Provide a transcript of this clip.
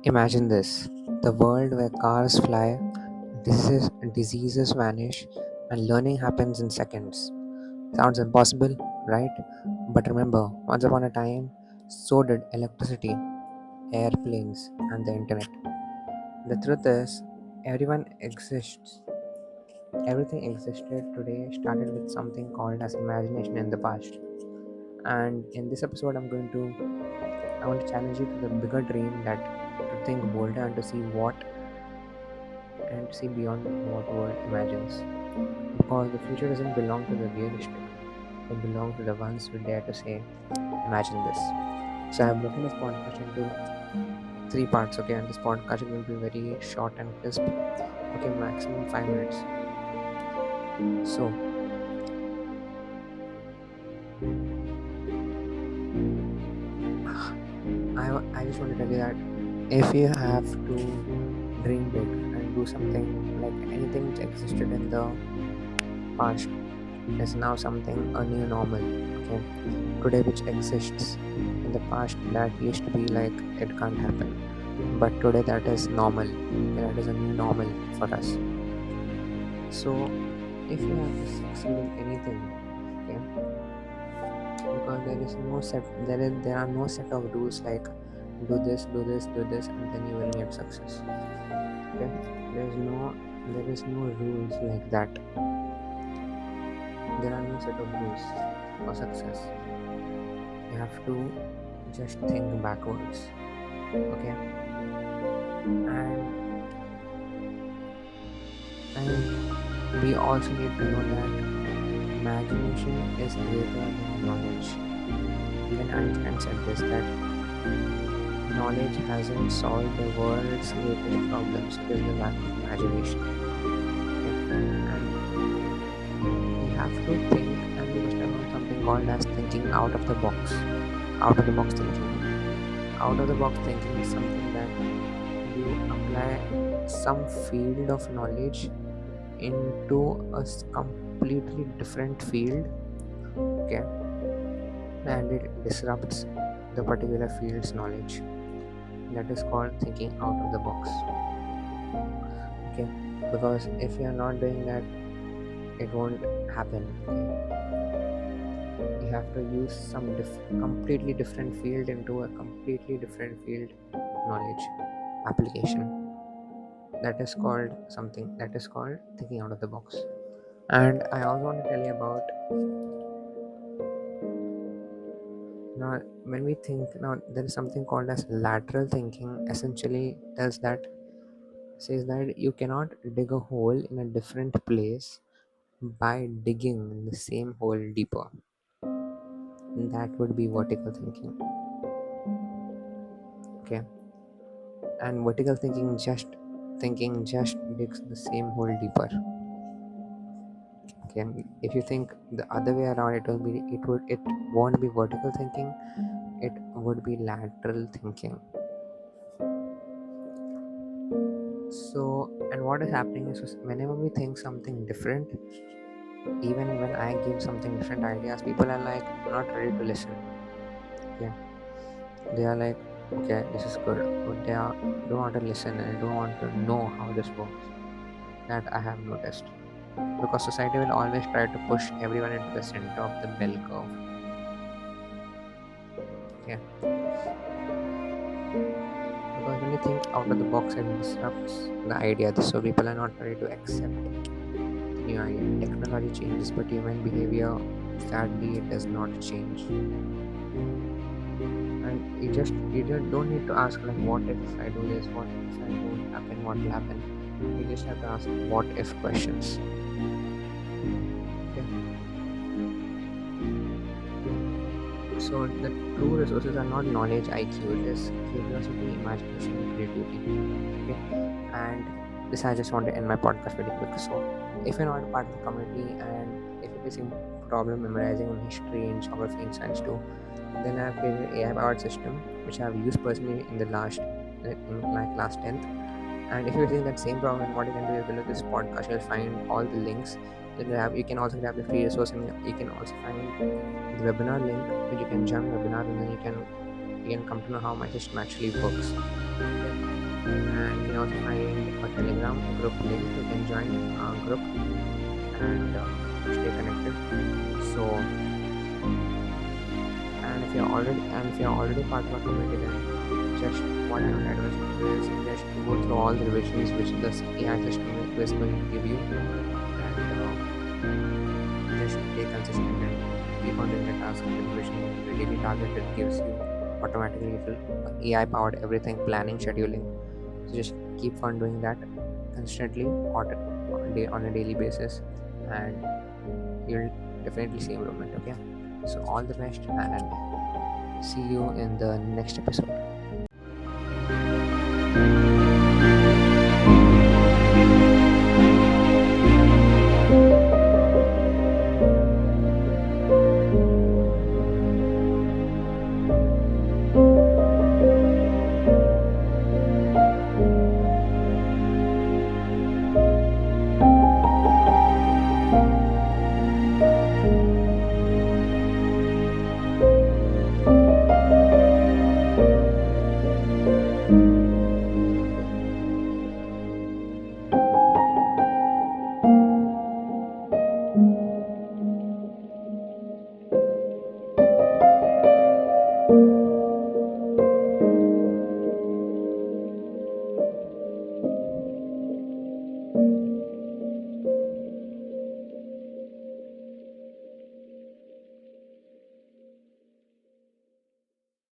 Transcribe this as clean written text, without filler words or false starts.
Imagine this, the world where cars fly, diseases vanish, and learning happens in seconds. Sounds impossible, right? But remember, once upon a time, so did electricity, airplanes, and the internet. The truth is, everyone exists. Everything existed today started with something called as imagination in the past. And in this episode, I want to challenge you to the bigger dream that to think bolder and to see beyond what world imagines. Because the future doesn't belong to the realistic; it belongs to the ones who dare to say, "Imagine this." So I have broken this podcast into three parts. Okay, and this podcast is going to be very short and crisp. Okay, maximum 5 minutes. So I just want to tell you that if you have to dream big and do something like anything which existed in the past is now something a new normal. Okay, today which exists in the past that used to be like it can't happen, but today that is normal. Okay, that is a new normal for us. So if you have to succeed in anything, okay, because there are no set of rules like do this and then you will get success. Okay, there is no rules like that. There are no set of rules for success. You have to just think backwards. Okay, and we also need to know that imagination is greater than knowledge. Even Einstein said this, that knowledge hasn't solved the world's greatest problems, it is the lack of imagination. Okay? And we have to think, and we must have known something called as thinking out of the box. Out of the box thinking. Out of the box thinking is something that you apply some field of knowledge into a completely different field, okay, and it disrupts the particular field's knowledge. That is called thinking out of the box. Okay, because if you are not doing that, it won't happen. Okay, you have to use some completely different field into a completely different field knowledge application. That is called something that is called thinking out of the box. And I also want to tell you about, now when we think, now there is something called as lateral thinking. Essentially says that you cannot dig a hole in a different place by digging in the same hole deeper. That would be vertical thinking. Okay, and vertical thinking just digs the same hole deeper. Okay, if you think the other way around, it won't be vertical thinking, it would be lateral thinking. So, and what is happening is whenever we think something different, even when I give something different ideas, people are like not ready to listen. Okay, they are like, okay, this is good, but don't want to listen and don't want to know how this works. That I have noticed, because society will always try to push everyone into the center of the bell curve. Okay, because when you think out of the box, it disrupts the idea. So people are not ready to accept the new idea. Technology changes, but human behavior, sadly, it does not change. And you don't need to ask like, what if I do this, what if I don't happen, what will happen. You just have to ask what if questions. Okay, so the true resources are not knowledge, IQ, it is curiosity, imagination, creativity. Okay, and this I just want to end my podcast very quick. So if you're not a part of the community and if you're facing problem memorizing on history and geography and science too, then I've created an AI powered system which I've used personally in my class 10th. And if you're facing that same problem, what you can do is below this podcast you'll find all the links. Then you can also grab the free resource, and you can also find the webinar link which you can join the webinar, and then you can come to know how my system actually works. Okay. And you can also find a Telegram group link. You can join our group and stay connected. So, if you're already part of our community, then just what I would advise you is just go through all the revisions which the AI system is going to give you, and just stay consistent and keep on doing the task of revision, the daily target it gives you automatically. It will AI powered everything, planning, scheduling. So just keep on doing that consistently on a daily basis, and you'll definitely see improvement. Okay, so all the best, and see you in the next episode.